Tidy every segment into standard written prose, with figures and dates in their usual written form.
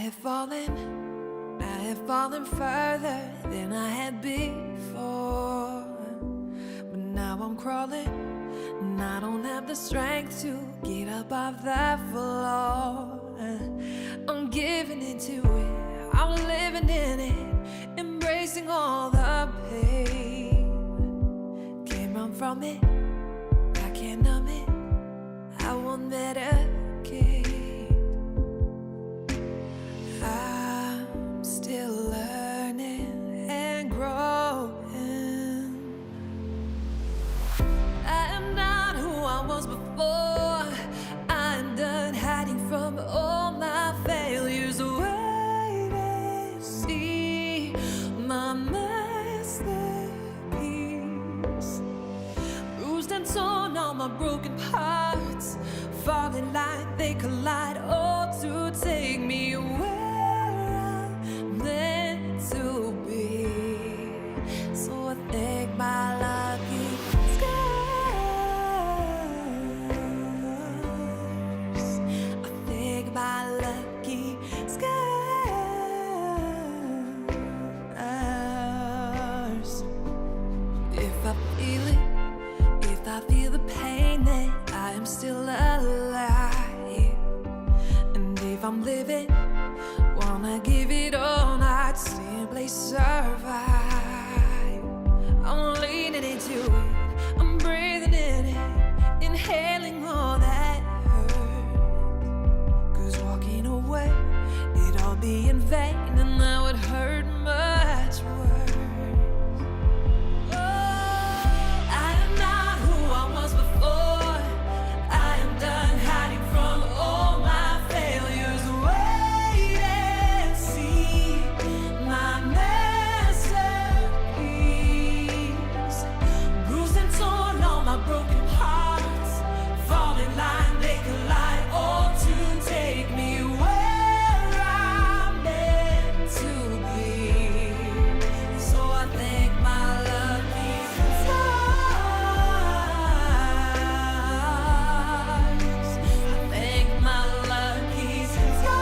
have fallen further than I had before. But now I'm crawling, and I don't have the strength to get up off that floor. I'm giving into it, I'm living in it, embracing all the pain. Can't run from it, I can't numb it, I won't medicate. I'm still learning and growing. I am not who I was before. I'm done hiding from all my failures. Wait and see my masterpiece. Bruised and torn, all my broken parts falling like they collide, all to take me away to be. So I thank my lucky scars. I thank my lucky scars. If I feel it, if I feel the pain, then I am still alive. And if I'm living, wanna give it all, not simply survive. I'm leaning into it, I'm breathing in it, inhaling all that hurt. 'Cause walking away, it'd all be in vain, and that would hurt much worse. Oh, I am not who I was before. I am done hiding from all my failures. Wait and see my masterpiece. Bruised and torn, all my broken parts falling like they collide, all to take me where I'm meant to be. So I thank my lucky stars. I thank my lucky stars.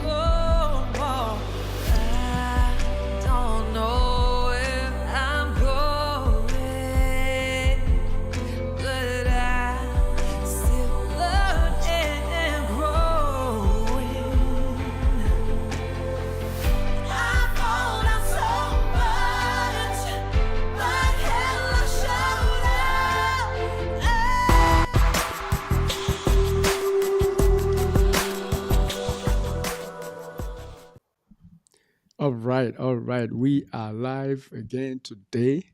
Oh, I don't know where I'm going, but I'm still learning and growing. I've fallen down so much, but can I show All right. We are live again today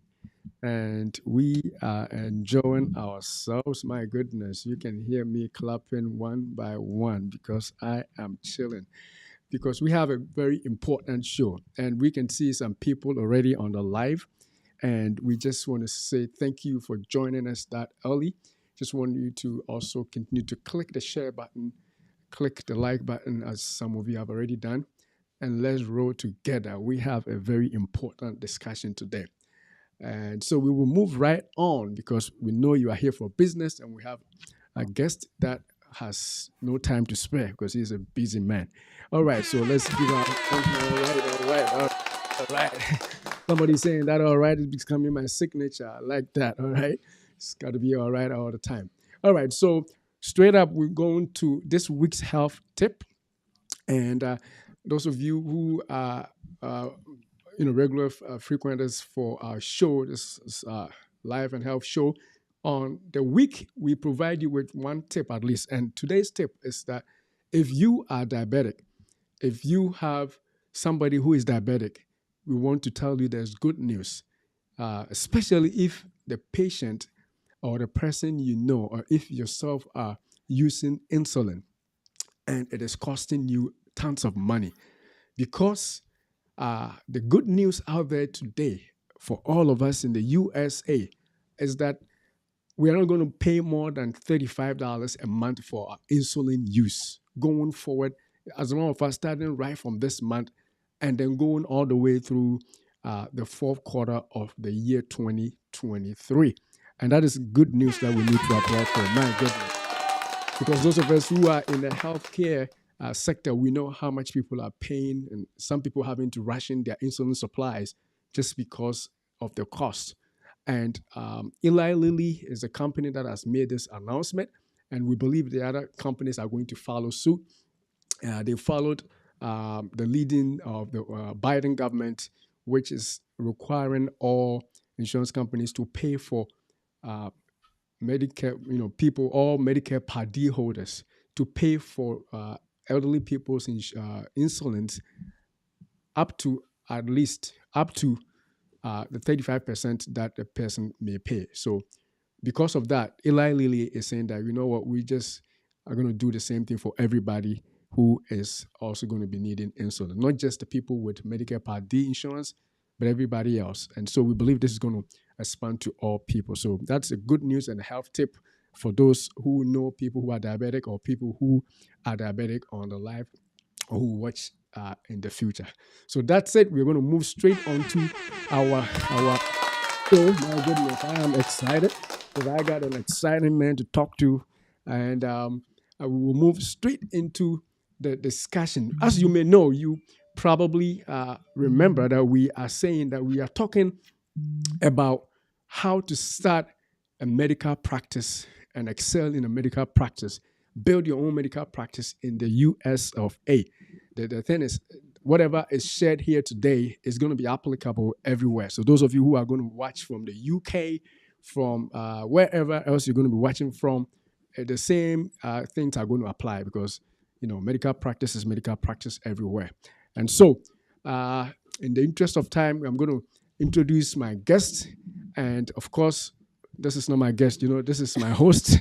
and we are enjoying ourselves. My goodness, you can hear me clapping one by one because I am chilling. Because we have a very important show and we can see some people already on the live. And we just want to say thank you for joining us that early. Just want you to also continue to click the share button, click the like button, as some of you have already done, and let's roll together. We have a very important discussion today. And so we will move right on because we know you are here for business and we have a guest that has no time to spare because he's a busy man. All right, so let's give our all right. Somebody's saying that all right is becoming my signature. I like that. All right. It's got to be all right all the time. All right, so straight up, we're going to this week's health tip. And those of you who are regular frequenters for our show, this is live and health show. On the week, we provide you with one tip at least. And today's tip is that if you are diabetic, if you have somebody who is diabetic, we want to tell you there's good news, especially if the patient or the person you know, or if yourself are using insulin and it is costing you tons of money. Because the good news out there today for all of us in the USA is that we are not going to pay more than $35 a month for our insulin use going forward, as long as starting right from this month and then going all the way through the fourth quarter of the year 2023. And that is good news that we need to applaud for. My goodness. because those of us who are in the healthcare sector, we know how much people are paying, and some people having to ration their insulin supplies just because of the cost. And Eli Lilly is a company that has made this announcement, and we believe the other companies are going to follow suit. They followed the leading of the Biden government, which is requiring all insurance companies to pay for uh, Medicare, people, all Medicare Part D holders, to pay for elderly people's insulins up to at least up to the 35% that the person may pay. So because of that, Eli Lilly is saying that, you know what, we just are going to do the same thing for everybody who is also going to be needing insulin, not just the people with Medicare Part D insurance, but everybody else. And so we believe this is going to expand to all people. So that's a good news and a health tip for those who know people who are diabetic or people who are diabetic on the live or who watch in the future. So that's it. We're going to move straight on to our show. My goodness, I am excited because I got an exciting man to talk to, and we will move straight into the discussion. As you may know, you probably remember that we are saying that we are talking about how to start a medical practice and excel in a medical practice, build your own medical practice in the US of A. The thing is, whatever is shared here today is going to be applicable everywhere. So those of you who are going to watch from the UK, from wherever else you're going to be watching from, the same things are going to apply because medical practice is medical practice everywhere. And so, in the interest of time, I'm going to introduce my guest, and of course, this is not my guest. This is my host,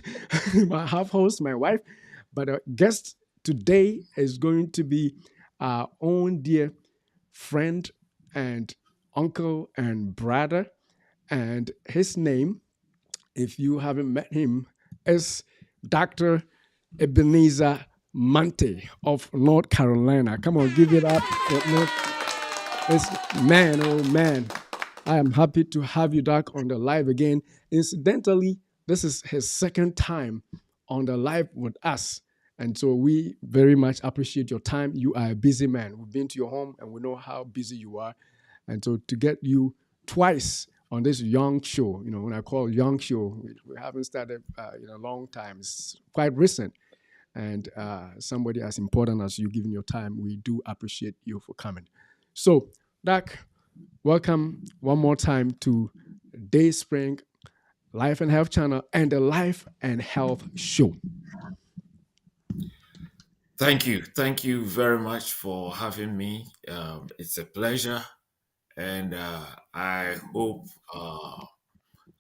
my half host, my wife. But a guest today is going to be our own dear friend and uncle and brother. And his name, if you haven't met him, is Dr. Ebenezer Mante of North Carolina. Come on, give it up. It's man, oh man. I am happy to have you, Doc, on the live again. Incidentally, this is his second time on the live with us. And so we very much appreciate your time. You are a busy man. We've been to your home and we know how busy you are. And so to get you twice on this young show, when I call young show, we haven't started in a long time. It's quite recent. And somebody as important as you giving your time, we do appreciate you for coming. So, Doc, welcome one more time to Day Spring Life and Health Channel and the Life and Health Show. Thank you. Thank you very much for having me. It's a pleasure. And I hope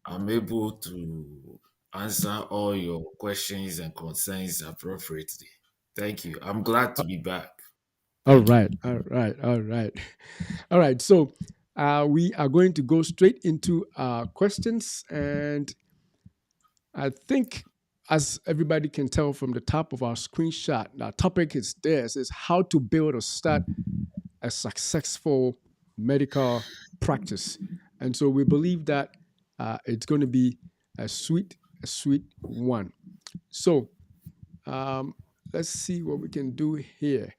I'm able to answer all your questions and concerns appropriately. Thank you. I'm glad to be back. All Thank you. right, all right, all right, all right. So we are going to go straight into questions, and I think, as everybody can tell from the top of our screenshot, our topic is this: is how to build or start a successful medical practice. And so we believe that it's going to be a sweet one. So let's see what we can do here.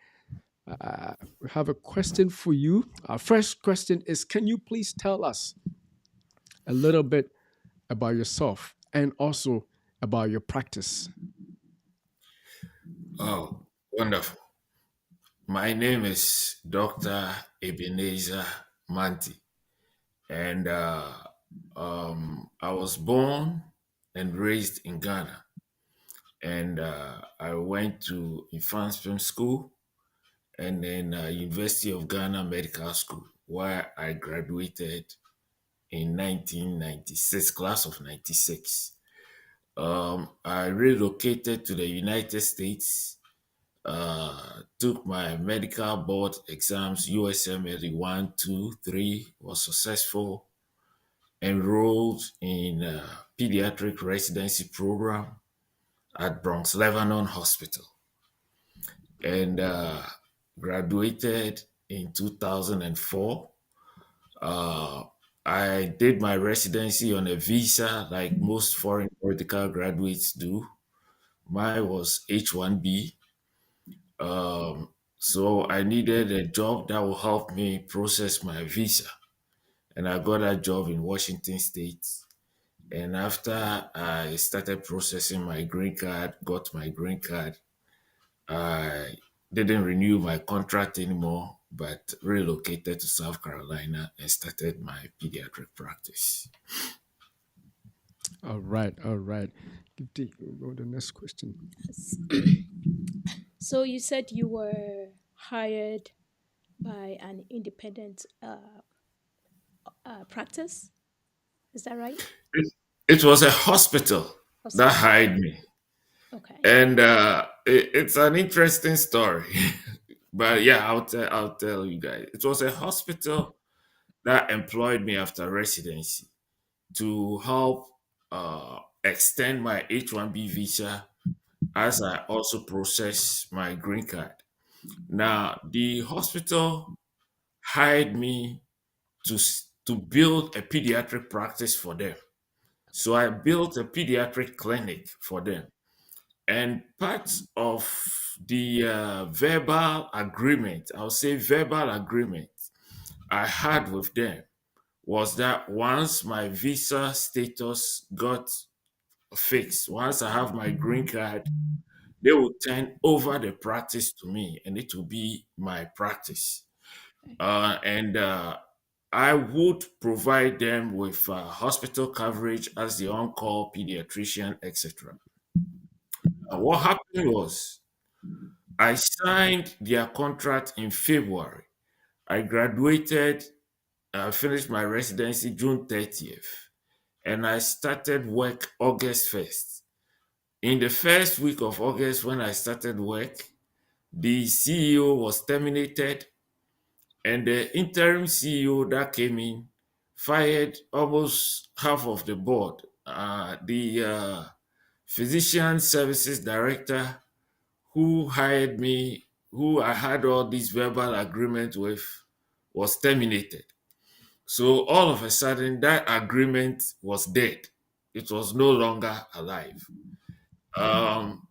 We have a question for you. Our first question is: can you please tell us a little bit about yourself and also about your practice? Oh, wonderful. My name is Dr. Ebenezer Manti, and I was born and raised in Ghana. And I went to Infant Film School and then University of Ghana Medical School, where I graduated in 1996, class of 96. I relocated to the United States, took my medical board exams, USMLE 1, 2, 3, was successful, enrolled in a pediatric residency program at Bronx Lebanon Hospital, and graduated in 2004. Uh, I did my residency on a visa like most foreign medical graduates do, Mine was H1B. So I needed a job that will help me process my visa. And I got a job in Washington State. And after I started processing my green card, got my green card, I didn't renew my contract anymore, but relocated to South Carolina and started my pediatric practice. All right, all right. We'll go to the next question. So you said you were hired by an independent practice. Is that right? It was a hospital that Hospital. hired me. Okay. And it's an interesting story. But yeah, I'll tell you guys. It was a hospital that employed me after residency to help extend my H1B visa as I also process my green card. Now, the hospital hired me to build a pediatric practice for them. So I built a pediatric clinic for them. And part of the verbal agreement, I'll say verbal agreement I had with them was that once my visa status got fixed, once I have my green card, they will turn over the practice to me and it will be my practice. Okay. And I would provide them with hospital coverage as the on call pediatrician, etc. What happened was I signed their contract in February. I graduated, finished my residency June 30th, and I started work August 1st. In the first week of August, when I started work, the CEO was terminated, and the interim CEO that came in fired almost half of the board. The physician services director who hired me, who I had all these verbal agreement with, was terminated. So all of a sudden, that agreement was dead. It was no longer alive. Um,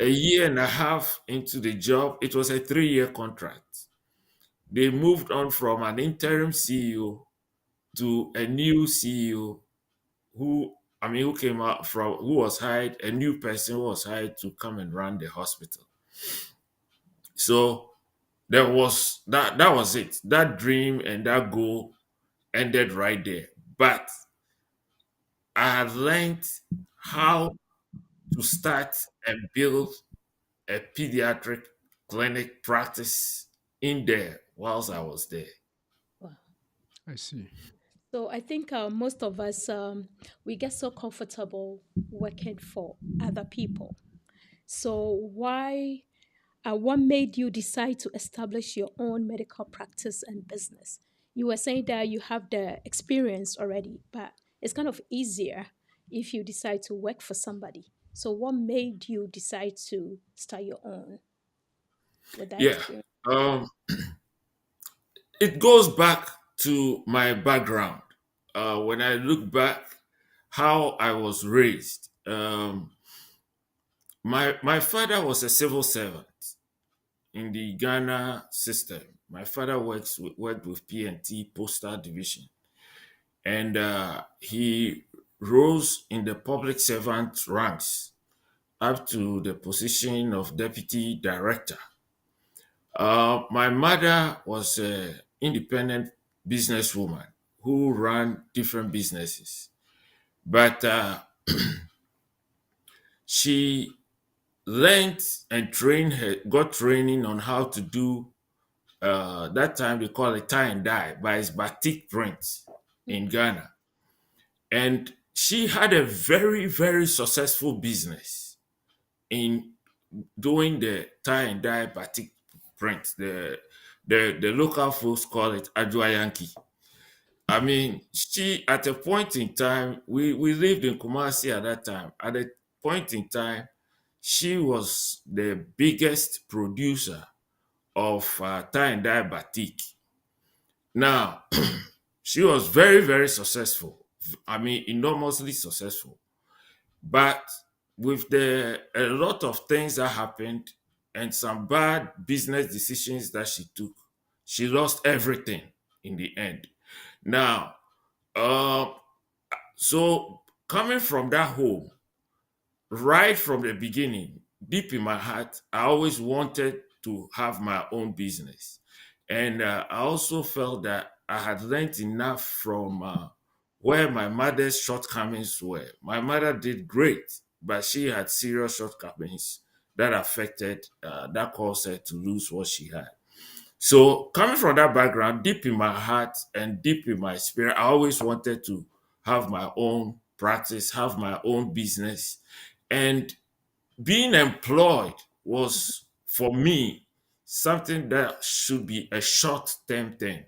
a year and a half into the job, it was a 3-year contract. They moved on from an interim CEO to a new CEO who, who came out from, who was hired, a new person who was hired to come and run the hospital. So there was that was it. That dream and that goal ended right there. But I had learned how to start and build a pediatric clinic practice in there whilst I was there. Wow. I see. So I think most of us we get so comfortable working for other people. So why? What made you decide to establish your own medical practice and business? You were saying that you have the experience already, but it's kind of easier if you decide to work for somebody. So, what made you decide to start your own with that Yeah. experience? Um, it goes back to my background. When I look back, how I was raised. My father was a civil servant in the Ghana system. My father worked with PNT Postal Division, and he rose in the public servant ranks up to the position of deputy director. My mother was an independent businesswoman who ran different businesses, but she learned and got training on how to do. That time they call it tie and dye, but it's batik print Mm. in Ghana, and she had a very very successful business in doing the tie and dye batik print. The local folks call it Ajwa Yankee. She at a point in time, we lived in Kumasi at that time. At a point in time, she was the biggest producer of tie and dye batik. Now, she was very, very successful. Enormously successful. But with the a lot of things that happened and some bad business decisions that she took, she lost everything in the end. Now, uh, so coming from that home, right from the beginning, deep in my heart, I always wanted to have my own business. And I also felt that I had learned enough from where my mother's shortcomings were. My mother did great, but she had serious shortcomings that affected, that caused her to lose what she had. So, coming from that background, deep in my heart and deep in my spirit, I always wanted to have my own practice, have my own business. And being employed was, for me, something that should be a short term thing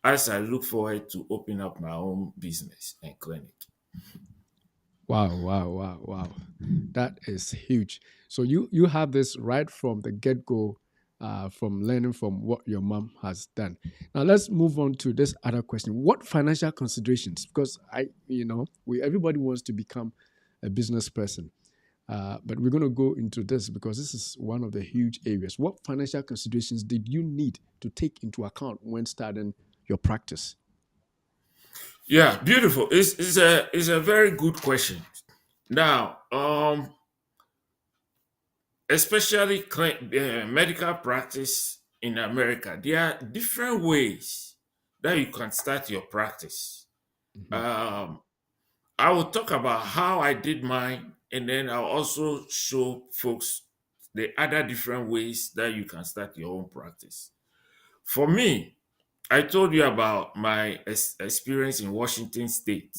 as I look forward to open up my own business and clinic. Wow, wow, wow, wow. That is huge. So you have this right from the get go, from learning from what your mom has done. Now let's move on to this other question. What financial considerations? Because we everybody wants to become a business person, but we're going to go into this because this is one of the huge areas. What financial considerations did you need to take into account when starting your practice? Yeah, beautiful. It's a very good question. Now, especially medical practice in America, there are different ways that you can start your practice. Mhm. Um, I will talk about how I did mine, and then I'll also show folks the other different ways that you can start your own practice. For me, I told you about my experience in Washington State.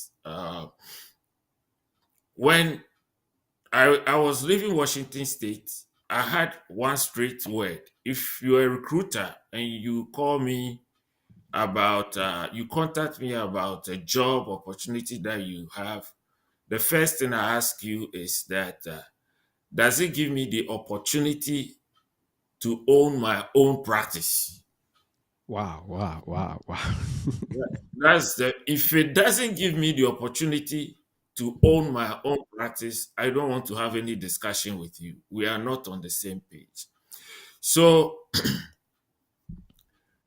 When I was leaving Washington State, I had one straight word. If you're a recruiter and you call me about, you contact me about a job opportunity that you have, the first thing I ask you is that, does it give me the opportunity to own my own practice? Wow, wow, wow, wow. That's the if it doesn't give me the opportunity to own my own practice, I don't want to have any discussion with you. We are not on the same page. So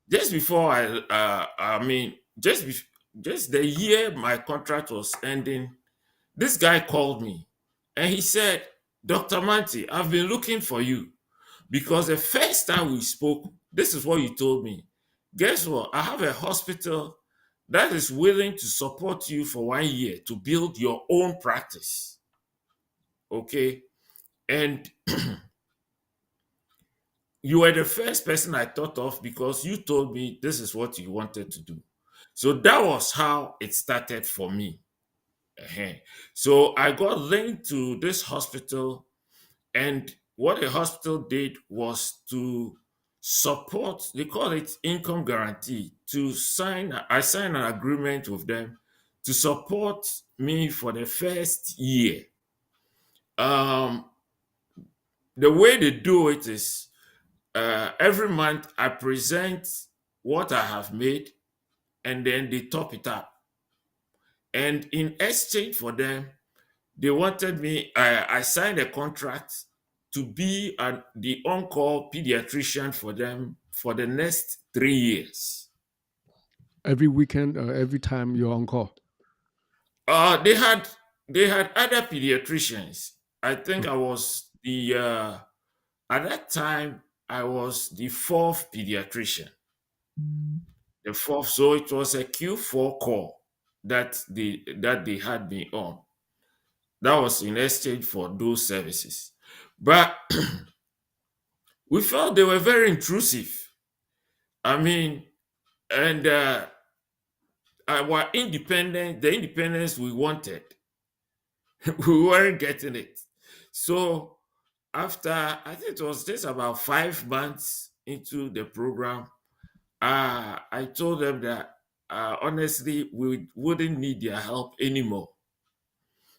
just before I mean, just the year my contract was ending, this guy called me and he said, Dr. Manti, I've been looking for you because the first time we spoke, this is what you told me. Guess what? I have a hospital that is willing to support you for 1 year to build your own practice. Okay. And you were the first person I thought of because you told me this is what you wanted to do. So that was how it started for me. Ehen. So I got linked to this hospital, and what the hospital did was to support, they call it income guarantee, I signed an agreement with them to support me for the first year. Um, the way they do it is every month I present what I have made and then they top it up. And in exchange for them, they wanted me, I signed a contract to be the on call pediatrician for them for the next 3 years. Every weekend or every time you're on call. Uh, they had they had other pediatricians. I think Oh, I was at that time I was the fourth pediatrician. The fourth, so it was a Q4 call that they had me on. That was in exchange for those services. But we felt they were very intrusive. I mean, and our independence, the independence we wanted, we weren't getting it. So after, I think it was just about 5 months into the program, I told them that honestly, we wouldn't need their help anymore.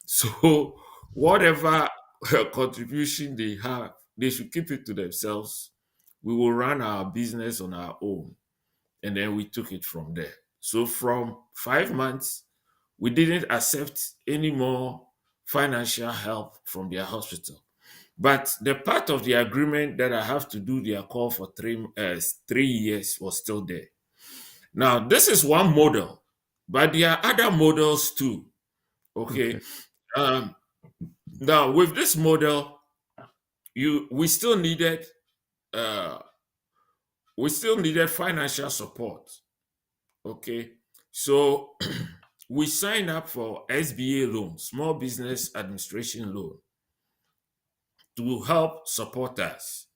So whatever contribution they have, they should keep it to themselves. We will run our business on our own. And then we took it from there. So from 5 months, we didn't accept any more financial help from their hospital. But the part of the agreement that I have to do their call for 3 years was still there. Now, this is one model, but there are other models too. Okay. Okay. Um, Now, with this model, you uh, we still needed financial support. Okay, so we signed up for SBA loan, Small Business Administration loan, to help support us.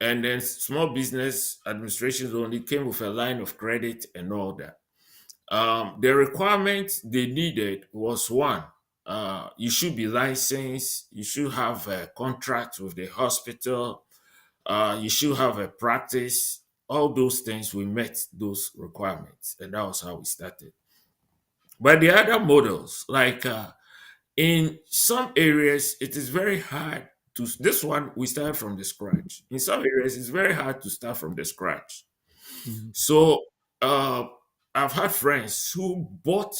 And then Small Business Administration loan, it came with a line of credit and all that. The requirements they needed was one, you should be licensed, you should have a contract with the hospital, you should have a practice. All those things, we met those requirements, and that was how we started. But the other models, like in some areas, it is very hard to. This one we started from the scratch. In some areas, it's very hard to start from the scratch. Mhm. So uh, I've had friends who bought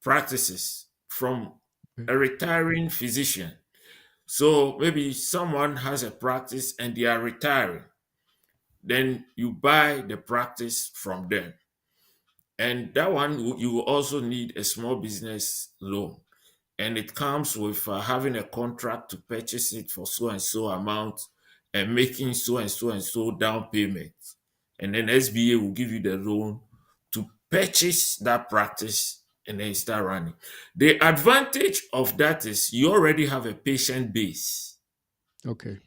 practices from Okay. a retiring physician. So maybe someone has a practice and they are retiring. Then you buy the practice from them. And that one, you will also need a small business loan. And it comes with having a contract to purchase it for so and so amount and making so and so down payment. And then SBA will give you the loan to purchase that practice and then start running. The advantage of that is you already have a patient base Okay.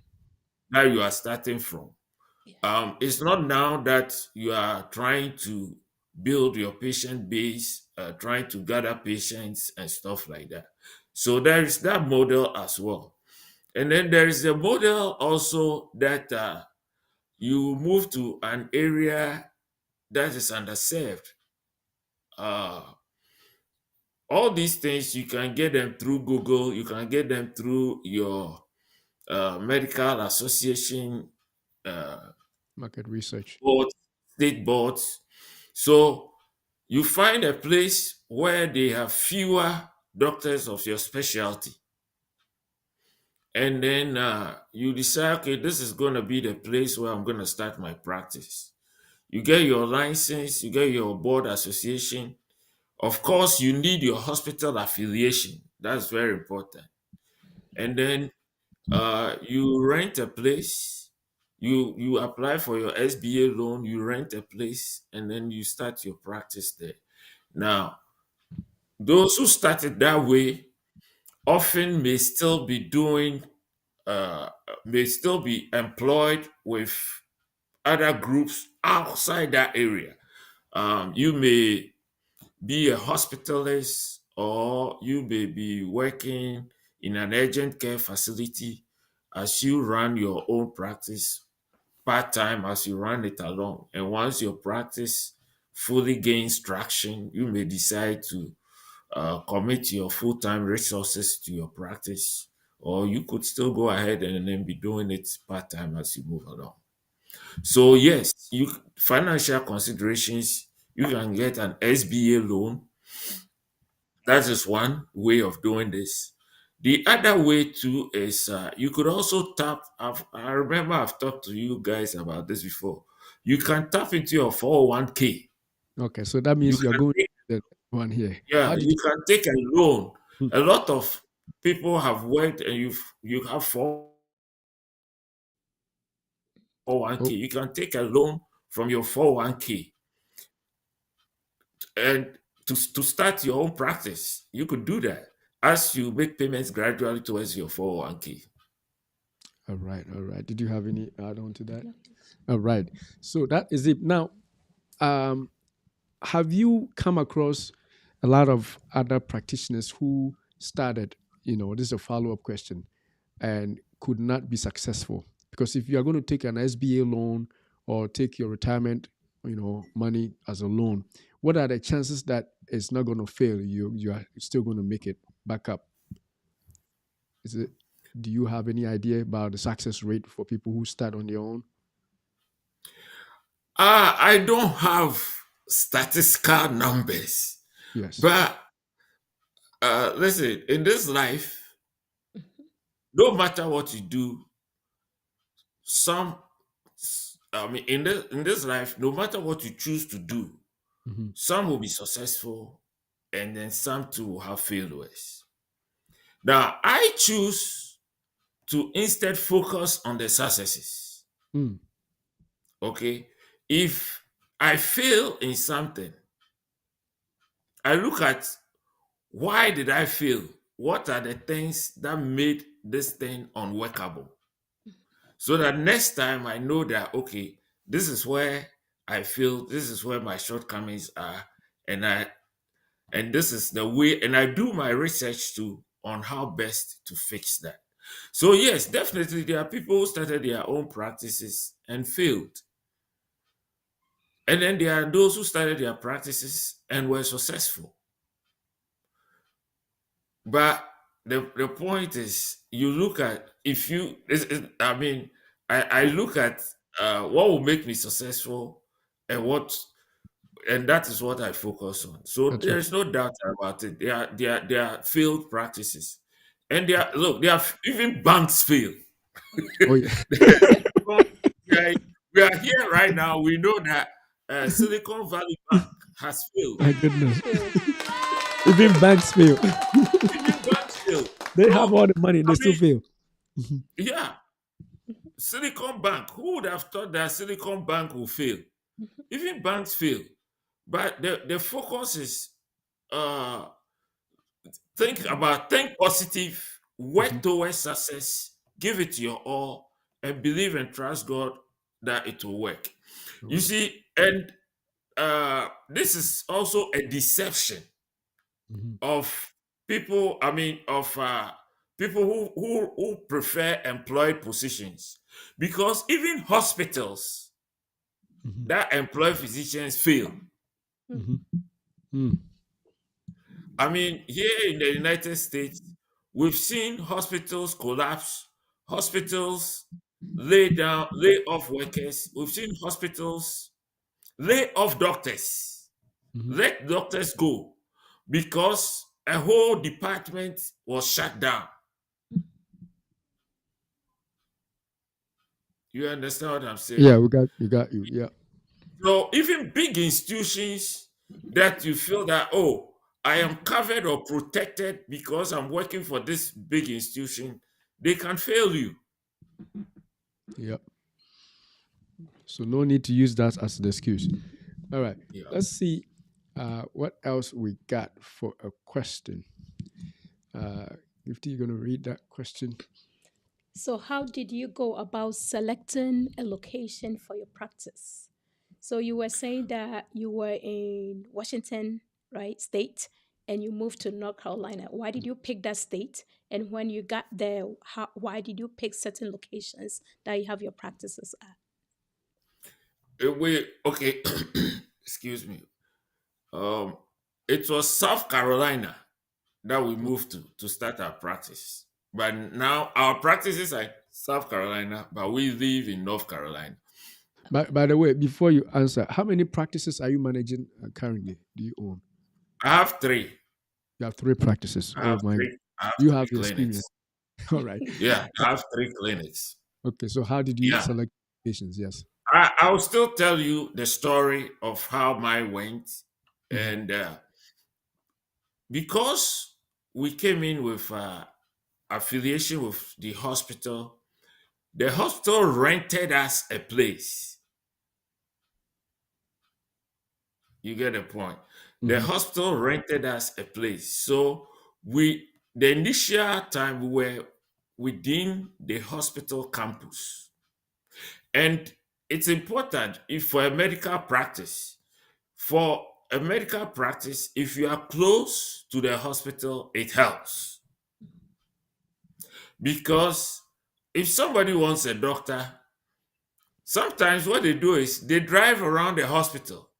that you are starting from. It's not now that you are trying to build your patient base, trying to gather patients and stuff like that. So there is that model as well. And then there is a model also that you move to an area that is underserved. Uh, all these things, you can get them through Google, you can get them through your medical association uh, Market research. boards, state boards. So you find a place where they have fewer doctors of your specialty. And then you decide, okay, this is going to be the place where I'm going to start my practice. You get your license, you get your board association. Of course, you need your hospital affiliation. That's very important. And then you rent a place, you apply for your SBA loan, you rent a place, and then you start your practice there. Now, those who started that way often may still be employed with other groups outside that area. You may be a hospitalist, or you may be working in an urgent care facility as you run your own practice part time, as you run it along. And once your practice fully gains traction, you may decide to commit your full time resources to your practice, or you could still go ahead and then be doing it part time as you move along. So, yes, you financial considerations, you can get an SBA loan. That is one way of doing this. The other way too is you could also tap. I remember I've talked to you guys about this before. You can tap into your 401k. Okay. So that You means you're can going take, to the one here. yeah, How did you can take a loan. you? A lot of people have worked and you have 401k. Oh, You can take a loan from your 401k and to start your own practice. You could do that as you make payments gradually towards your 401k. all right. All right. Did you have any add on to that? No. All right. So that is it. Now, um, have you come across a lot of other practitioners who started, this is a follow up question, and could not be successful? Because if you are going to take an SBA loan or take your retirement, money as a loan, what are the chances that it's not going to fail? You are still going to make it back up? Is it? Do you have any idea about the success rate for people who start on their own? I don't have statistical numbers, Yes. but Listen, in this life, no matter what you do, some I mean in this life, no matter what you choose to do, Mhm. some will be successful and then some too will have failures. Now I choose to instead focus on the successes. Mm. Okay. If I fail in something, I look at why did I fail? What are the things that made this thing unworkable? So that next time I know that okay, this is where I feel, this is where my shortcomings are, and this is the way, and I do my research too on how best to fix that. So yes, definitely there are people who started their own practices and failed. And then there are those who started their practices and were successful. But the point is, you look at if you, I mean, I look at what will make me successful and and that is what I focus on. So That's there right. is no doubt about it. There are failed practices, and there are, look, there are even banks fail. Oh yeah. Because we are here right now. We know that Silicon Valley Bank has failed. My goodness. Feel. Even banks fail. Even banks fail. They have So all the money, I they still mean, fail. yeah, Silicon Bank. Who would have thought that Silicon Bank will fail? Even banks fail. But the focus is uh think positive, Mhm. work towards success, give it your all, and believe and trust God that it will work. All You right. see, and this is also a deception Mhm. of people, I mean, of people who prefer employed positions. Because even hospitals Mhm. that employ physicians fail. Mhm. Mm. I mean, here in the United States, we've seen hospitals collapse, hospitals lay off workers. We've seen hospitals lay off doctors, Mhm. let doctors go because a whole department was shut down. You understand what I'm saying? Yeah, we got you. Yeah. So even big institutions that you feel that, oh, I am covered or protected because I'm working for this big institution, they can fail you. Yeah. So no need to use that as an excuse. All right. Yeah. Let's see what else we got for a question. Gifty, you gonna read that question? So, how did you go about selecting a location for your practice? So, you were saying that you were in Washington, right, state, and you moved to North Carolina. Why did you pick that state? And when you got there, why did you pick certain locations that you have your practices at? Okay, excuse me. Um, it was South Carolina that we moved to start our practice. But now our practices are in South Carolina, but we live in North Carolina. By the way, before you answer, how many practices are you managing currently? Do you own? I have three. You have three practices. I Oh have my! three. I have You have three the clinics. experience. All right. Yeah, I have three clinics. Okay. So how did you Yeah. select patients? Yes. I'll still tell you the story of how mine went. Mhm. And because we came in with affiliation with the hospital rented us a place. You get the point. The Mhm. hospital rented us a place. So the initial time we were within the hospital campus. And it's important if for a medical practice, for a medical practice, if you are close to the hospital, it helps. Because if somebody wants a doctor, sometimes what they do is they drive around the hospital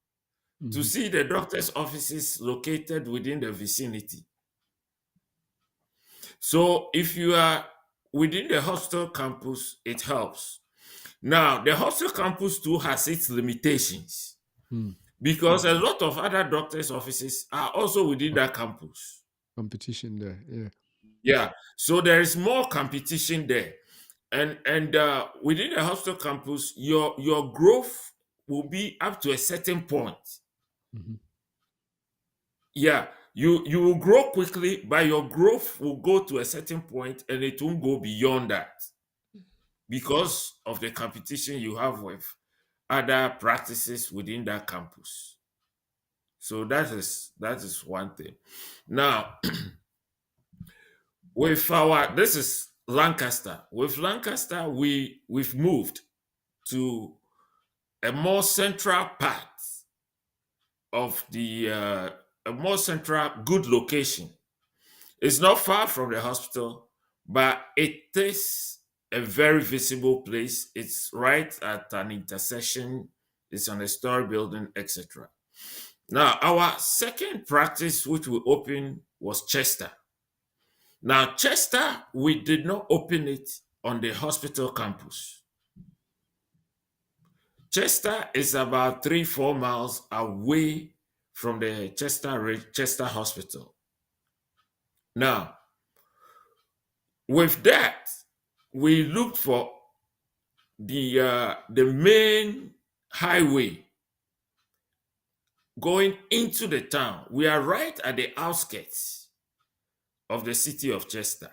to Mhm. see the doctor's offices located within the vicinity. So if you are within the hospital campus, it helps. Now, the hospital campus too has its limitations Mm. because a lot of other doctors' offices are also within that campus. Competition there. Yeah. Yeah. So there is more competition there. And within the hospital campus, your growth will be up to a certain point. Hmm. Yeah. You will grow quickly, but your growth will go to a certain point and it won't go beyond that because of the competition you have with other practices within that campus. So that is one thing. Now, with our this is Lancaster. With Lancaster, we've moved to a more central part of a more central good location. It's not far from the hospital, but it is a very visible place. It's right at an intersection. It's on a story building, etc. Now, our second practice, which we opened, was Chester. Now, Chester, we did not open it on the hospital campus. Chester is about 3-4 miles away from the Chester Hospital. Now, with that, we looked for the main highway going into the town. We are right at the outskirts of the city of Chester.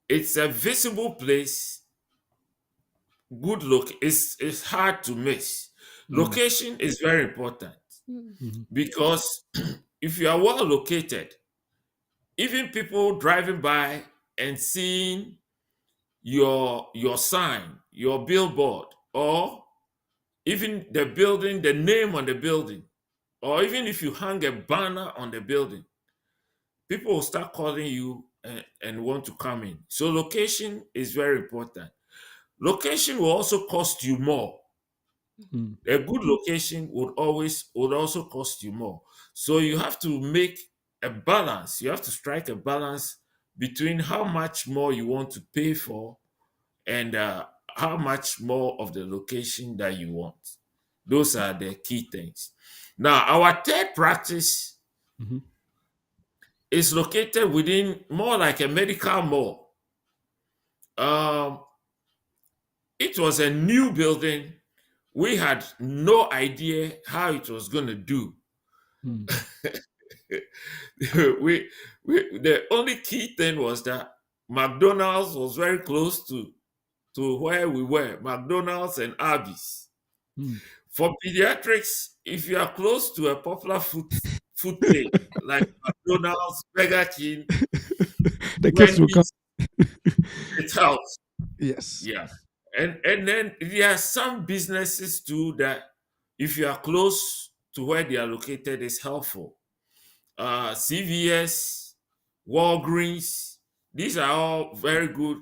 It's a visible place. Good look. It's hard to miss. Mm. Location is very important Mm. Hmm. because if you are well located, even people driving by and seeing your sign, your billboard, or even the building, the name on the building, or even if you hang a banner on the building, people will start calling you and want to come in. So location is very important. Location will also cost you more. Mm. A good location would also cost you more. So you have to make a balance. You have to strike a balance between how much more you want to pay for and how much more of the location that you want. Those are the key things. Now, our third practice Hmm. is located within more like a medical mall. Um, it was a new building. We had no idea how it was going to do. Mm. The only key thing was that McDonald's was very close to where we were, McDonald's and Arby's. Mm. For pediatrics, if you are close to a popular food chain like McDonald's, Burger King, The kids will come. Wendy's, it helps. Yes. Yeah. And then there are some businesses too that if you are close to where they are located is helpful. CVS, Walgreens, these are all very good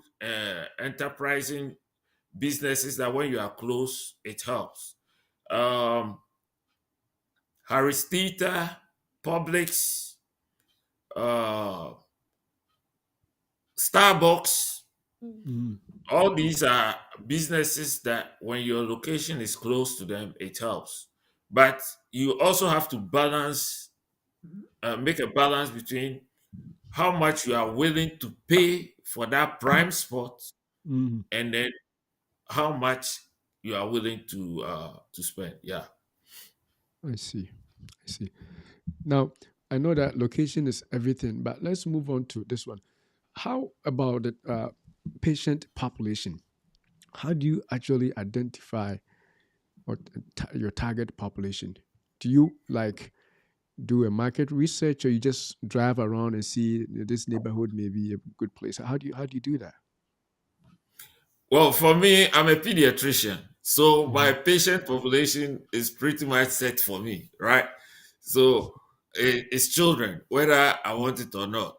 enterprising businesses that when you are close, it helps. Um, Harris Theater, Publix, uh, Starbucks, Mm. Mm. all these are businesses that when your location is close to them, it helps. But you also have to make a balance between how much you are willing to pay for that prime spot Mm. and then how much you are willing to spend. Yeah. I see. I see. Now, I know that location is everything, but let's move on to this one. How about the patient population? How do you actually identify what your target population? Do you like do a market research, or you just drive around and see this neighborhood may be a good place? How do you do that? Well, for me, I'm a pediatrician. So Hmm. my patient population is pretty much set for me, right? So it's children, whether I want it or not.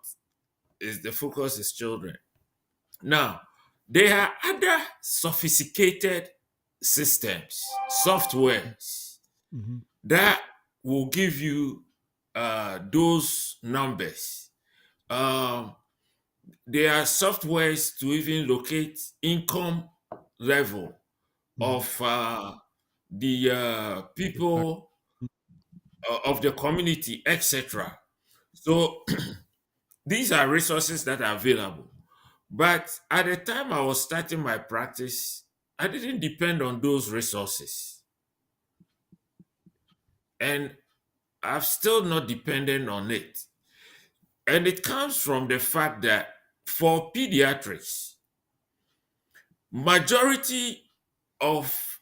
Is the focus is children. Now, there are other sophisticated systems, softwares Hmm. that will give you those numbers. Um, there are softwares to even locate income level Hmm. of the The fact. people of the community, etc. So these are resources that are available. But at the time I was starting my practice, I didn't depend on those resources. And I've still not dependent on it. And it comes from the fact that for pediatrics, majority of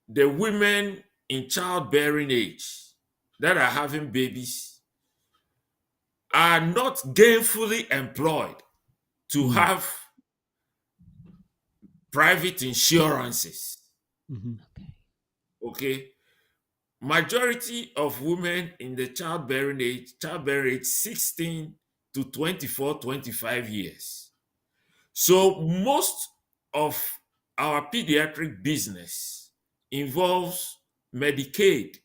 the women in childbearing age that are having babies are not gainfully employed to Mm. have private insurances. Mhm. Okay. Okay. Majority of women in the childbearing age 16 to 24, 25 years. So most of our pediatric business involves Medicaid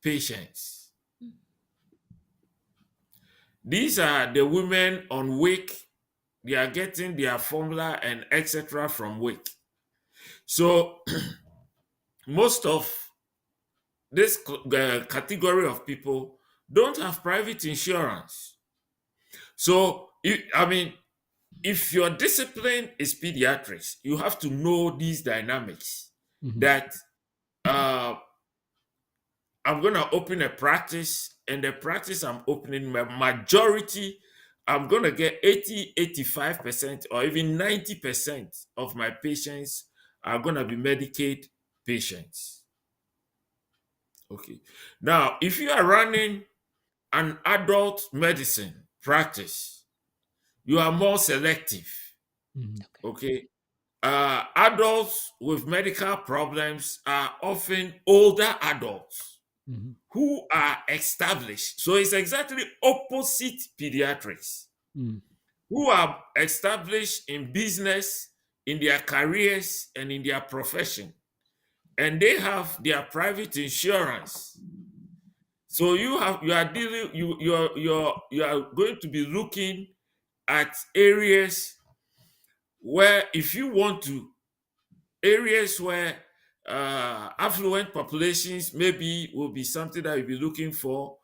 patients. Mm. These are the women on WIC. They are getting their formula and etc. from WIC. So most of this category of people don't have private insurance. So, I mean, if your discipline is pediatrics, you have to know these dynamics Mhm. that uh, I'm going to open a practice, and the practice I'm opening, my majority, I'm going to get 80, 85%, or even 90% of my patients are going to be Medicaid patients. Okay. Now, if you are running an adult medicine practice, you are more selective. Mhm. Okay. Okay. Adults with medical problems are often older adults Mhm. who are established. So it's exactly opposite pediatrics, Mm. who are established in business, in their careers, and in their profession. And they have their private insurance. So you are dealing you are going to be looking at areas where if you want to areas where affluent populations maybe will be something that you'll be looking for.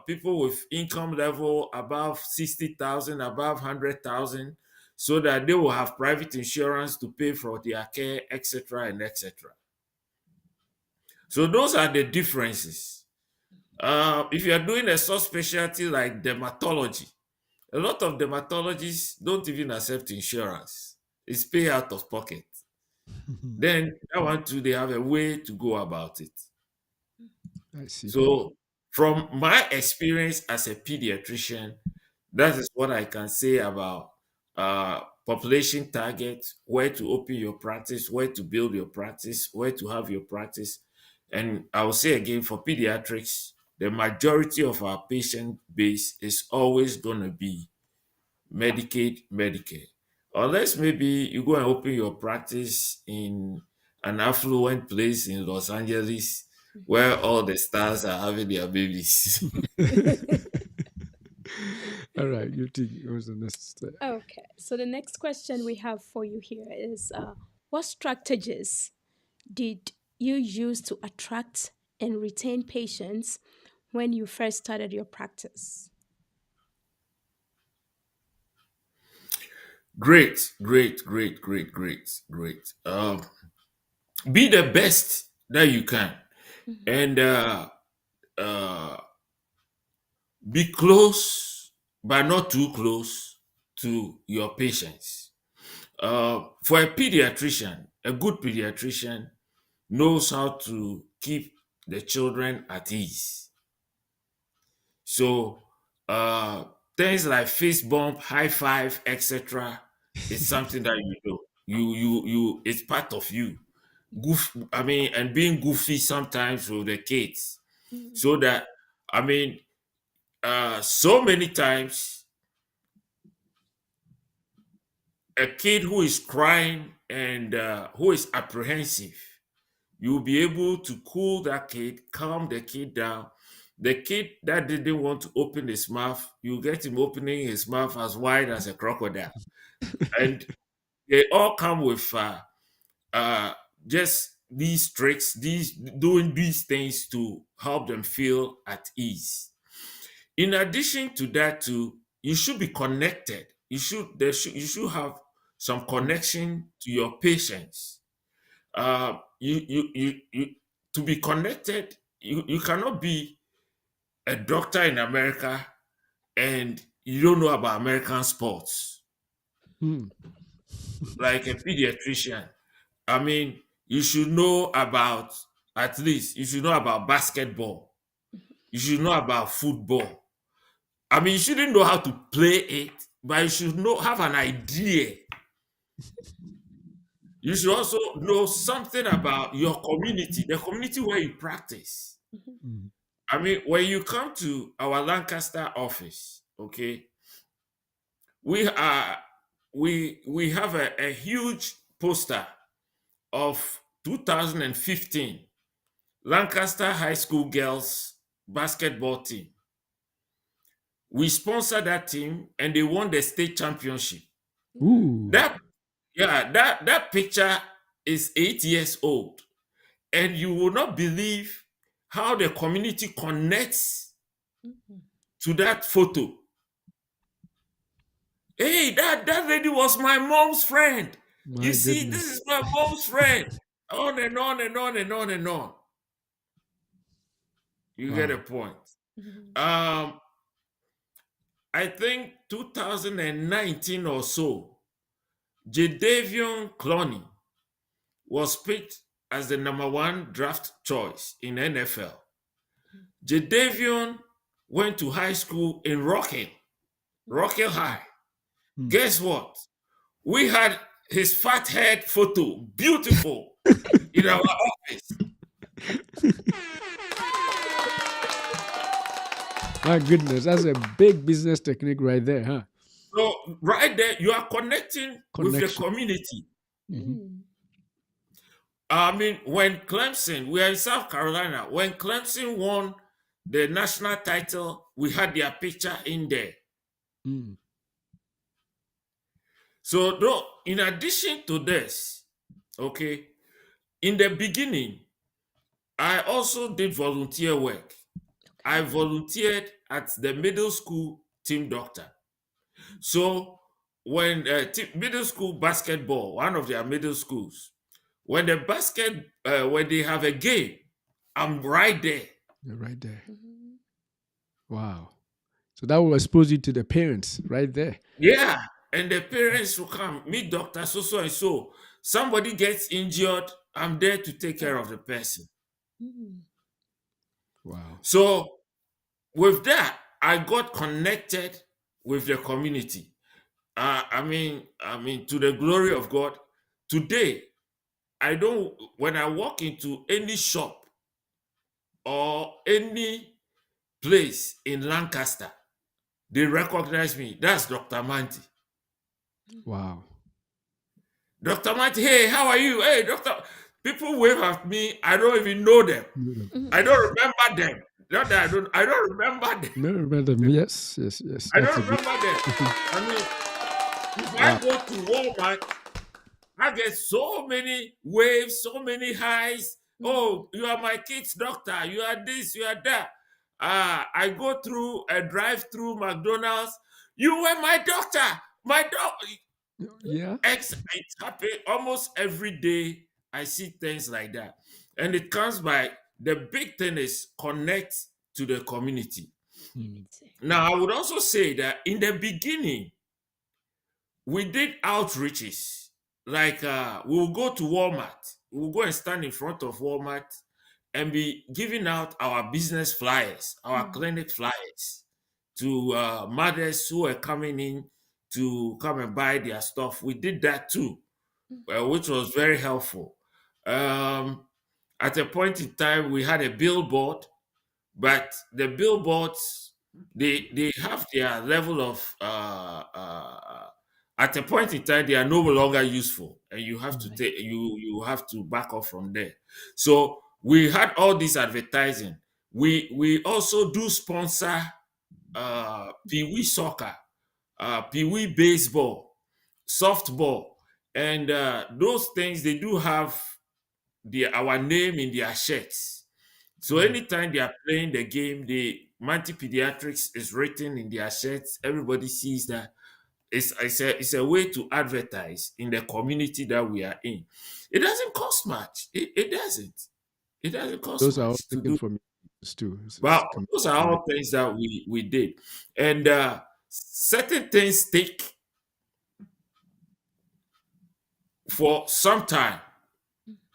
People with income level above 60,000, above 100,000, so that they will have private insurance to pay for their care, etc. and etc. So those are the differences. If you are doing a subspecialty like dermatology, a lot of dermatologists don't even accept insurance. It's pay out of pocket. Then that one too, they have a way to go about it. I see. So from my experience as a pediatrician, that is what I can say about population target, where to open your practice, where to build your practice, where to have your practice. And I will say again, for pediatrics, the majority of our patient base is always going to be Medicaid, Medicare. Unless maybe you go and open your practice in an affluent place in Los Angeles where all the stars are having their babies. All right, you take what's the next step? Okay. So the next question we have for you here is what strategies did you use to attract and retain patients when you first started your practice? Great, great, great, great, great, great. Be the best that you can, Mhm. and uh, be close, but not too close to your patients. For a pediatrician, a good pediatrician knows how to keep the children at ease. So things like fist bump, high five, etc. is something that you do. It's part of you. I mean, and being goofy sometimes with the kids. Mhm. So that I mean, so many times a kid who is crying and who is apprehensive, you'll be able to cool that kid, calm the kid down. The kid that didn't want to open his mouth, you get him opening his mouth as wide as a crocodile. And they all come with uh, just these tricks, these doing these things to help them feel at ease. In addition to that, too, you should be connected. You should have some Mm. connection to your patients. You to be connected. You cannot be a doctor in America and you don't know about American sports, Mm. like a pediatrician. I mean, you should know about, at least you should know about basketball. You should know about football. I mean, you shouldn't know how to play it, but you should know, have an idea. You should also know something about your community, the community where you practice. Mm. I mean, when you come to our Lancaster office, okay, we are we have a huge poster of 2015 Lancaster High School girls basketball team. We sponsored that team and they won the state championship. Ooh. That that picture is 8 years old, and you will not believe how the community connects to that photo. Hey, that lady was my mom's friend. You My see, this goodness. is my mom's friend. On and on and on and on and on. You get a Wow. point. Um, I think 2019 or so, Jadavion Clowney was picked as the number one draft choice in NFL. Jadavion went to high school in Rock Hill High. Mm. Guess what? We had his fat head photo, beautiful, in our office. My goodness. That's a big business technique right there, huh? So right there, you are connecting with the Connection. community. Hmm. I mean, when Clemson, we are in South Carolina, when Clemson won the national title, we had their picture in there. Mm. So, though, in addition to this, okay, in the beginning, I also did volunteer work. I Okay. volunteered at the middle school team doctor. So, when middle school basketball, one of their middle schools, when they have a game, I'm right there. You're right there. Mhm. Wow. So that will expose you to the parents right there. Yeah, and the parents will come, meet doctor so so and so. Somebody gets injured, I'm there to take care of the person. Mhm. Wow. So with that, I got connected with the community. To the glory of God. Today, I don't. When I walk into any shop or any place in Lancaster, they recognize me. That's Dr. Manti. Wow. Dr. Manti, hey, how are you? Hey, Doctor. People wave at me. I don't even know them. Mhm. I don't remember them. Not that I don't remember them. No, madam. Yes, yes, yes. I That's don't a good. remember them. I mean, if I Wow. go to Walmart, I get so many waves, so many highs. Mhm. Oh, you are my kid's doctor. You are this, you are that. I go through a drive-through McDonald's. You were my doctor. My doctor. Yeah. It happens almost every day. I see things like that. And it comes by the big thing is connect to the community. Mm. Now, I would also say that in the beginning, we did outreaches. Like we'll go to Walmart, we'll go and stand in front of Walmart and be giving out our business flyers, our Mhm. clinic flyers to mothers who are coming in to come and buy their stuff. We did that too, which was very helpful. Um, at a point in time, we had a billboard, but the billboards they have their level of at a point in time they are no longer useful, and you have to Mm. take you have to back off from there. So we had all this advertising. We also do sponsor pee wee soccer, pee wee baseball, softball, and those things they do have our name in their shirts. So Mm. anytime they are playing the game, Multi pediatrics is written in their shirts. Everybody sees that. It's a way to advertise in the community that we are in. It doesn't cost much. It doesn't. It doesn't cost Those are all much to taken do. from too. It's But those are community. all things that we did, and certain things take for some time,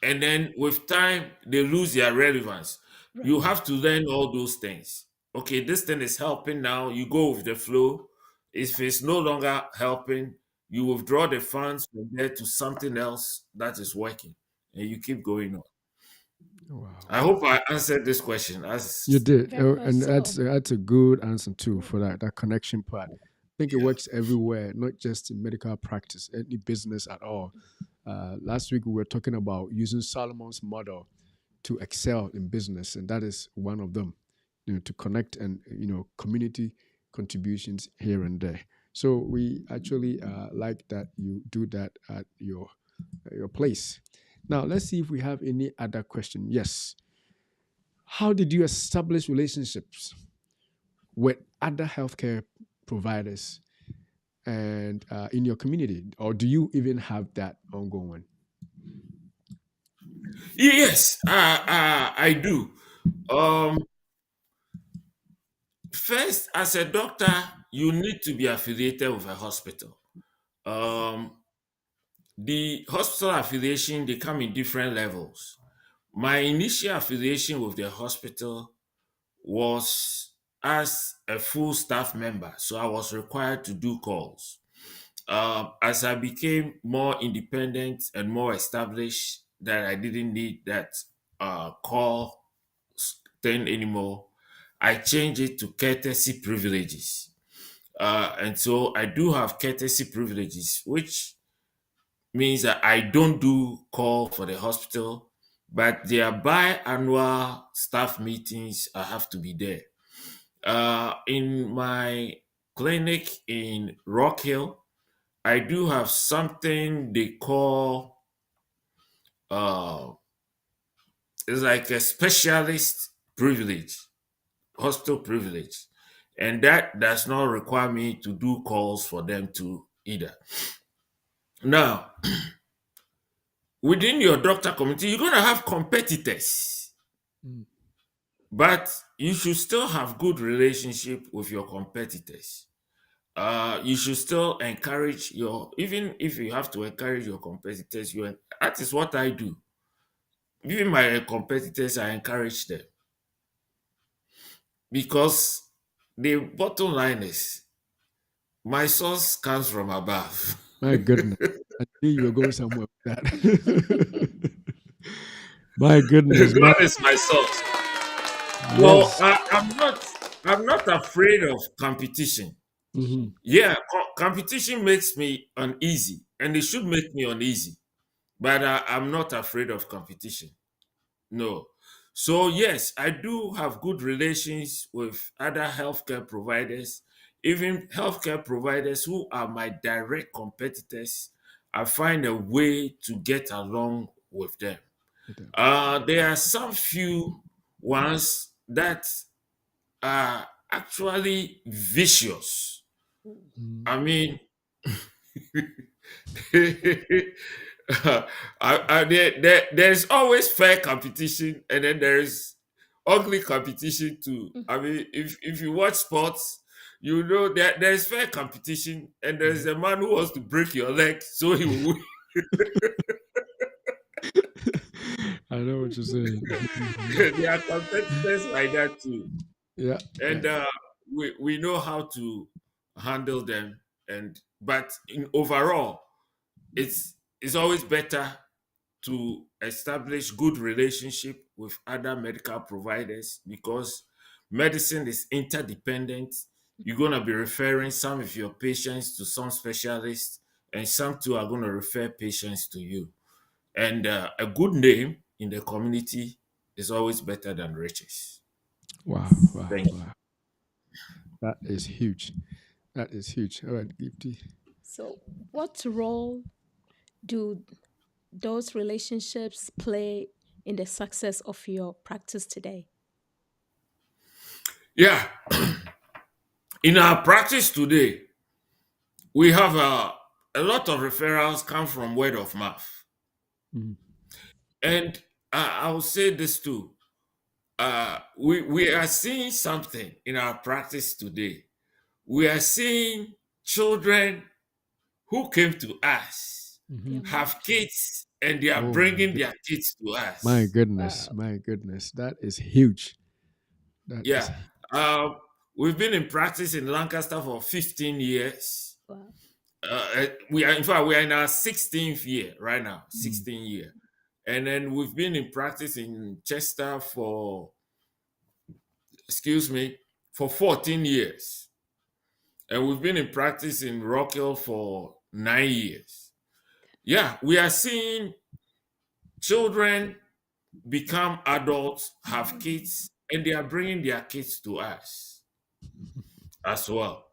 and then with time they lose their relevance. You Right. have to learn all those things. Okay, this thing is helping now. You go with the flow. If it's no longer helping, you withdraw the funds from there to something else that is working, and you keep going on. Wow, I hope I answered this question. you As did, Very much and so. that's a good answer too for that connection part. I think it yeah, works everywhere, not just in medical practice, any business at all. Last week we were talking about using Solomon's model to excel in business, and that is one of them. To connect and community contributions here and there. So we actually like that you do that at your place. Now let's see if we have any other question. Yes. How did you establish relationships with other healthcare providers and in your community, or do you even have that ongoing? yes, I do. Um, First, as a doctor, you need to be affiliated with a hospital. Um, the hospital affiliation, they come in different levels. My initial affiliation with the hospital was as a full staff member, so I was required to do calls. As I became more independent and more established, that I didn't need that call thing anymore, I changed it to courtesy privileges. And so I do have courtesy privileges, which means that I don't do call for the hospital, but their biannual staff meetings, I have to be there. In my clinic in Rock Hill, I do have something they call uh, it's like a specialist privilege, hospital privilege, and that does not require me to do calls for them to either. Now, within your doctor community, you're going to have competitors, Mm. but you should still have good relationship with your competitors. You should still encourage your, even if you have to encourage your competitors, that is what I do. Even my competitors, I encourage them because the bottom line is my source comes from above. My goodness, I knew you were going somewhere with that. My goodness, my God is my source. So yes. I'm not afraid of competition. Hmm. Yeah, competition makes me uneasy, and it should make me uneasy. But I'm not afraid of competition. No. So yes, I do have good relations with other healthcare providers, even healthcare providers who are my direct competitors. I find a way to get along with them. There are some few ones that are actually vicious. Mm. I mean, there's always fair competition, and then there's ugly competition too. I mean, if you watch sports, you know that there's fair competition, and there's Yeah. a man who wants to break your leg so he will win. I know what you're saying. There are competitors like that too, Yeah, yeah. and we know how to handle them. And but in overall, it's always better to establish good relationship with other medical providers because medicine is interdependent. You're going to be referring some of your patients to some specialists, and some too are going to refer patients to you. And a good name in the community is always better than riches. Wow, wow, Thank you. wow. That is huge. That is huge. All right, Gifty. So, what role do those relationships play in the success of your practice today? Yeah, in our practice today, we have a lot of referrals come from word of mouth. Mm. And I will say this too. We are seeing something in our practice today. We are seeing children who came to us Hmm. Their have moms. kids and they are Oh my bringing good, their kids to my us. goodness, Wow. my goodness. That is huge. That is Yeah. Uh, we've been in practice in Lancaster for 15 years. Wow. We are, in fact, we are in our 16th year right now, mm, 16th year. And then we've been in practice in Chester for, excuse me, for 14 years. And we've been in practice in Rockhill for 9 years. Yeah, we are seeing children become adults, have kids, and they are bringing their kids to us as well.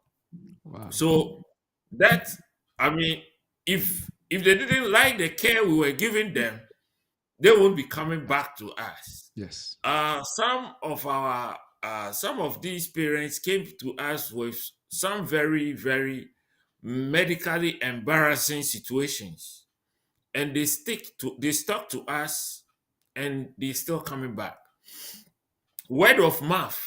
wow. So that, I mean, if they didn't like the care we were giving them, they won't be coming back to us. Yes. Some of these parents came to us with some very very medically embarrassing situations, and they stuck to us, and they're still coming back. Word of mouth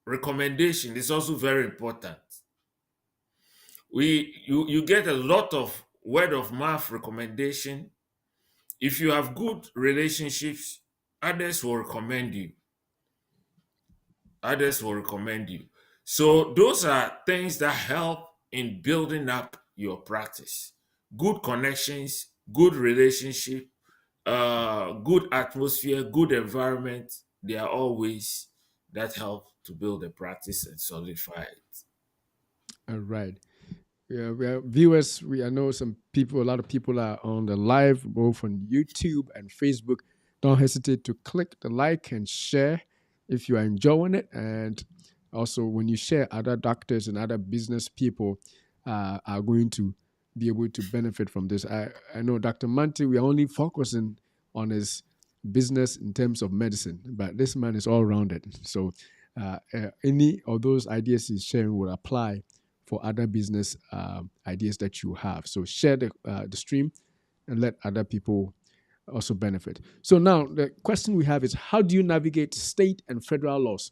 recommendation is also very important. You get a lot of word of mouth recommendation. If you have good relationships, others will recommend you. Others will recommend you. So those are things that help in building up your practice. Good connections, good relationship, good atmosphere, good environment. They are always that help to build a practice and solidify it. All right. Yeah, we are viewers. I know some people, a lot of people are on the live, both on YouTube and Facebook. Don't hesitate to click the like and share if you are enjoying it. And also, when you share, other doctors and other business people are going to be able to benefit from this. I know Dr. Manti, we are only focusing on his business in terms of medicine, but this man is all rounded. So, any of those ideas he's sharing will apply for other business ideas that you have. So share the stream and let other people also benefit. So now the question we have is, how do you navigate state and federal laws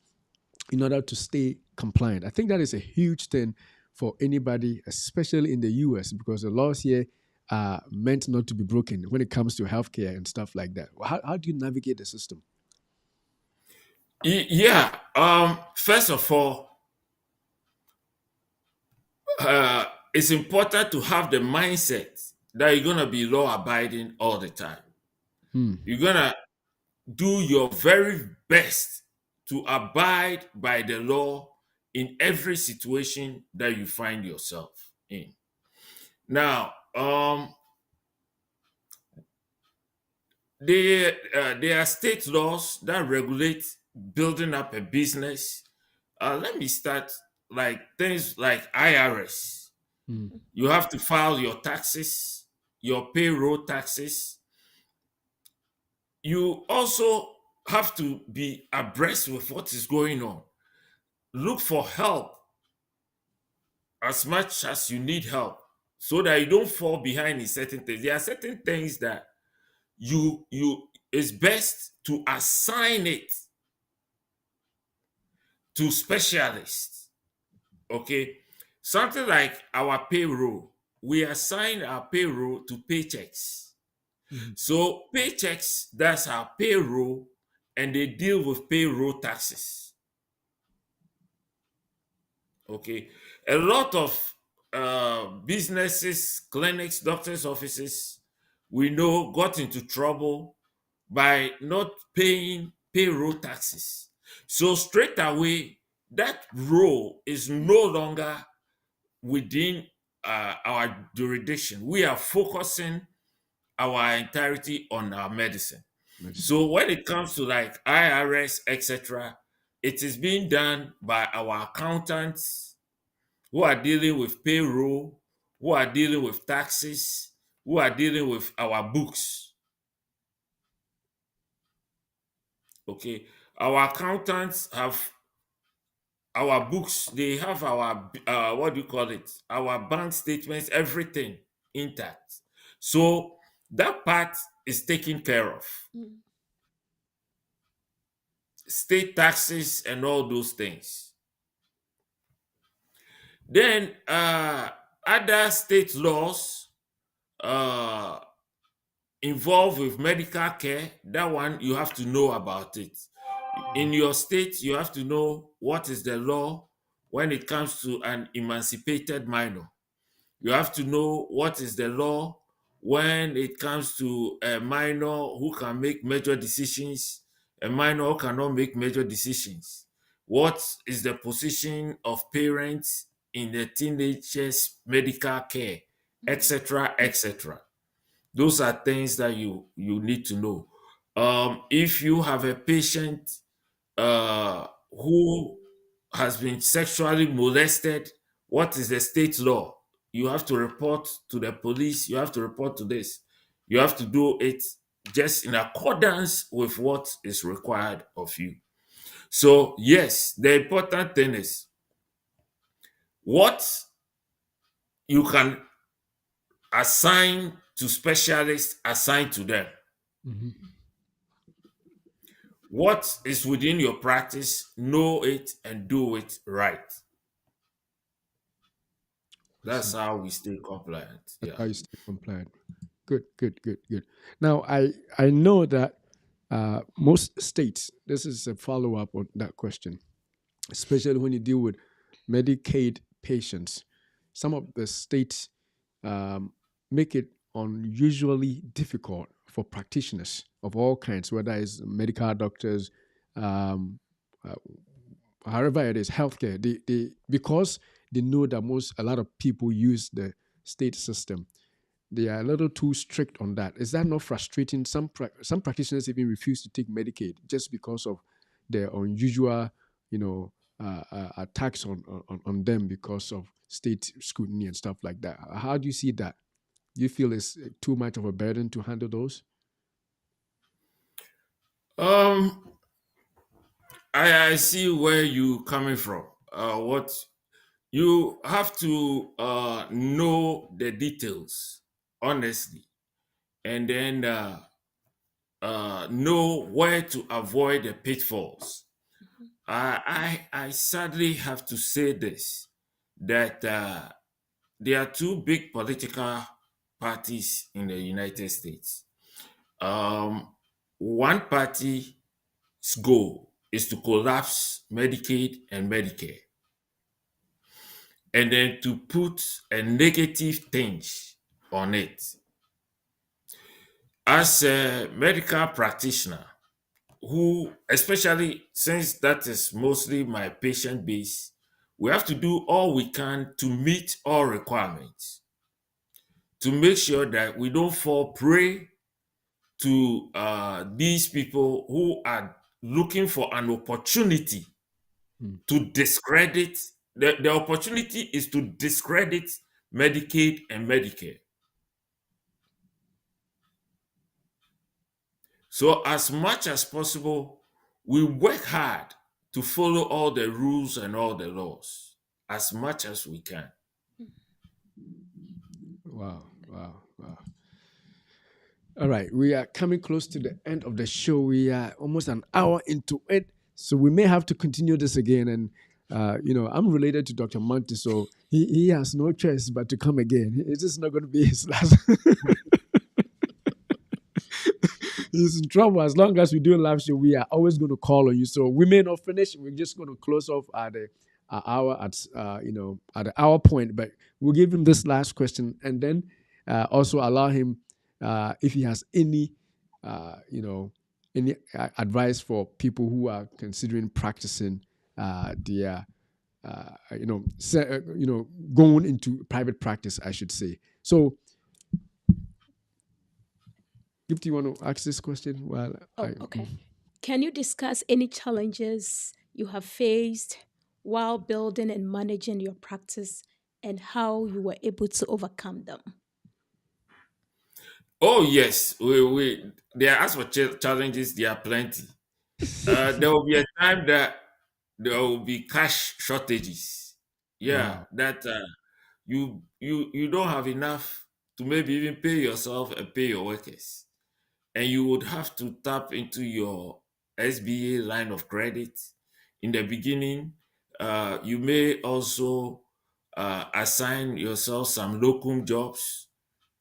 in order to stay compliant? I think that is a huge thing for anybody, especially in the US, because the laws here are meant not to be broken when it comes to healthcare and stuff like that. How do you navigate the system? Yeah. First of all, uh, it's important to have the mindset that you're gonna be law abiding all the time. Hmm. You're gonna do your very best to abide by the law in every situation that you find yourself in. Now, there are state laws that regulate building up a business. Let me start like things like IRS. Hmm. You have to file your taxes, your payroll taxes. You also have to be abreast with what is going on. Look for help as much as you need help so that you don't fall behind in certain things. There are certain things that you it's best to assign it to specialists. Okay. Something like our payroll. We assign our payroll to paychecks. Mhm. So paychecks, that's our payroll, and they deal with payroll taxes. Okay. A lot of businesses, clinics, doctors' offices, we know got into trouble by not paying payroll taxes. So straight away, that role is no longer within our jurisdiction. We are focusing our entirety on our medicine. Medicine. So when it comes to like IRS, etc., it is being done by our accountants who are dealing with payroll, who are dealing with taxes, who are dealing with our books. Okay. Our accountants have our books, they have our what do you call it? Our bank statements, everything intact. So that part is taken care of. Mm. State taxes and all those things. Then other state laws uh, involved with medical care. That one you have to know about it. In your state, you have to know what is the law when it comes to an emancipated minor. You have to know what is the law when it comes to a minor who can make major decisions, a minor who cannot make major decisions. What is the position of parents in the teenagers' medical care, etc., etc. Those are things that you need to know. If you have a patient who has been sexually molested, what is the state law? You have to report to the police. You have to report to this. You have to do it just in accordance with what is required of you. So, yes, the important thing is what you can assign to specialists, assign to them. Mhm. What is within your practice, know it and do it right. I That's see. how we stay compliant. That's Yeah. how you stay compliant. Good, good, good, good. Now, I know that most states. This is a follow up on that question, especially when you deal with Medicaid patients. Some of the states um, make it unusually difficult for practitioners of all kinds, whether it's medical doctors, um, uh, however it is, healthcare. They because they know that a lot of people use the state system. They are a little too strict on that. Is that not frustrating? Some practitioners even refuse to take Medicaid just because of their unusual, you know, attacks on them because of state scrutiny and stuff like that. How do you see that? Do you feel it's too much of a burden to handle those? Um, I see where you coming from. What you have to know the details honestly, and then know where to avoid the pitfalls. I sadly have to say this that there are two big political parties in the United States. Um, one party's goal is to collapse Medicaid and Medicare, and then to put a negative tinge on it. As a medical practitioner, who, especially since that is mostly my patient base, we have to do all we can to meet all requirements, to make sure that we don't fall prey to these people who are looking for an opportunity Mm. to discredit. The opportunity is to discredit Medicaid and Medicare. So, as much as possible, we work hard to follow all the rules and all the laws as much as we can. Wow, wow, wow. All right, we are coming close to the end of the show. We are almost an hour into it, so we may have to continue this again. And I'm related to Dr. Monty, so he has no choice but to come again. It's just not going to be his last. He's in trouble. As long as we do a live show, we are always going to call on you. So we may not finish. We're just going to close off at the hour at the hour point. But we'll give him this last question, and then also allow him if he has any any advice for people who are considering practicing their going into private practice, I should say. So, Gift, you want to ask this question? Well, Oh, okay. Can you discuss any challenges you have faced while building and managing your practice and how you were able to overcome them? Oh yes, we there are, as for challenges, there are plenty. There will be a time that there will be cash shortages. Yeah, Wow. that you don't have enough to maybe even pay yourself and pay your workers, and you would have to tap into your SBA line of credit. In the beginning, you may also assign yourself some locum jobs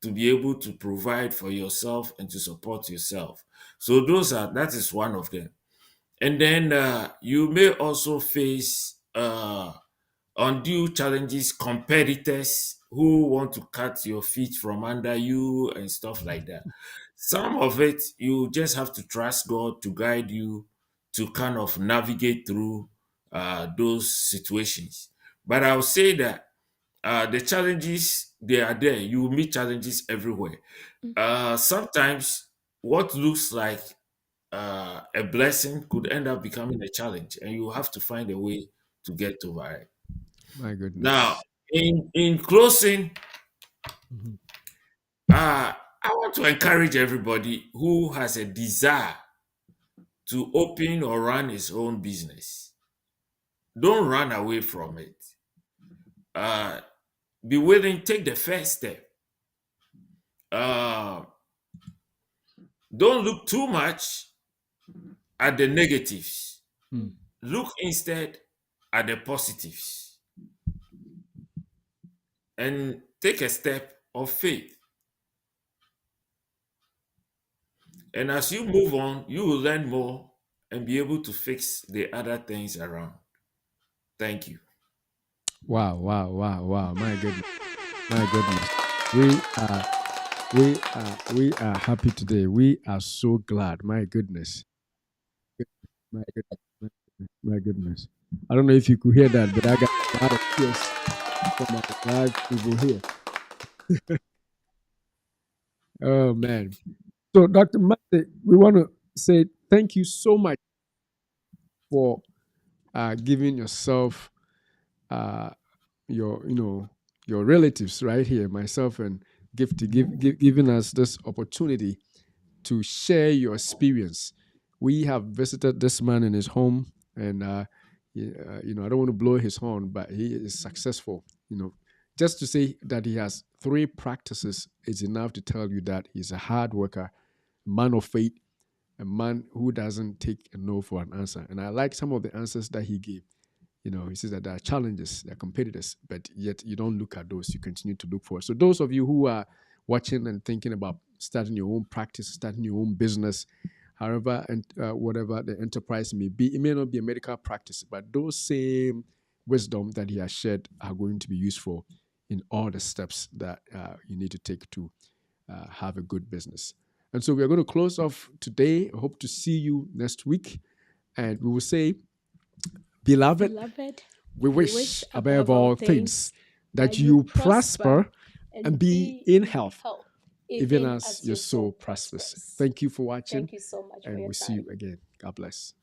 to be able to provide for yourself and to support yourself. So that is one of them. And then you may also face undue challenges, competitors who want to cut your feet from under you and stuff like that. Some of it you just have to trust God to guide you to kind of navigate through those situations. But I'll say that the challenges, they are there. You will meet challenges everywhere. Sometimes what looks like a blessing could end up becoming a challenge, and you have to find a way to get over it. My Now, goodness. in closing, Mhm. I want to encourage everybody who has a desire to open or run his own business. Don't run away from it. Uh, be willing, take the first step. Uh, don't look too much at the negatives. Mm. Look instead at the positives and take a step of faith. And as you move on, you will learn more and be able to fix the other things around. Thank you. Wow, wow, wow, wow. My goodness. My goodness. We are we are happy today. We are so glad. My goodness. My goodness. My goodness. My goodness. I don't know if you could hear that, but I got a lot of cheers from our live people here. Oh man. So Dr. Mate, we want to say thank you so much for giving yourself uh, your your relatives right here, myself and giving us this opportunity to share your experience. We have visited this man in his home, and I don't want to blow his horn, but he is successful. Just to say that he has three practices is enough to tell you that he's a hard worker, man of faith, a man who doesn't take a no for an answer. And I like some of the answers that he gave. He says that there are challenges, there are competitors, but yet you don't look at those. You continue to look for it. So those of you who are watching and thinking about starting your own practice, starting your own business, however and whatever the enterprise may be, it may not be a medical practice, but those same wisdom that he has shared are going to be useful in all the steps that you need to take to have a good business. And so we are going to close off today. I hope to see you next week. And we will say, Beloved, Beloved, we we wish wish above above all all things things that that you you prosper prosper and and be be in in health, health, even even as as your your soul soul prospers. prospers. Thank you for watching, Thank you so much for and your we'll see you time. again. God bless.